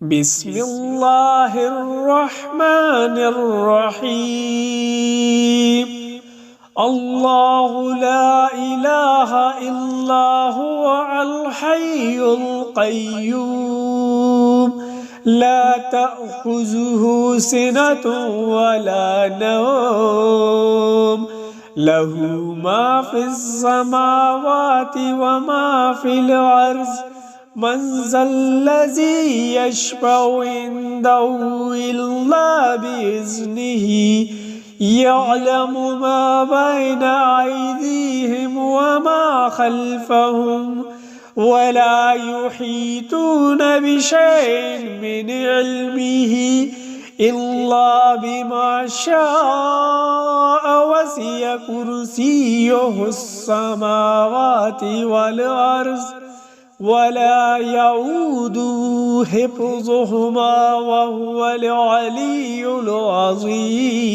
بسم الله الرحمن الرحيم. الله لا إله إلا هو الحي القيوم لا تأخذه سنة ولا نوم له ما في السماوات وما في الأرض من ذا الذي يشفع عنده إلا بإذنه يعلم ما بين أيديهم وما خلفهم ولا يحيطون بشيء من علمه إلا بما شاء وسع كرسيه السماوات والأرض ولا يعود حفظهما وهو العلي العظيم.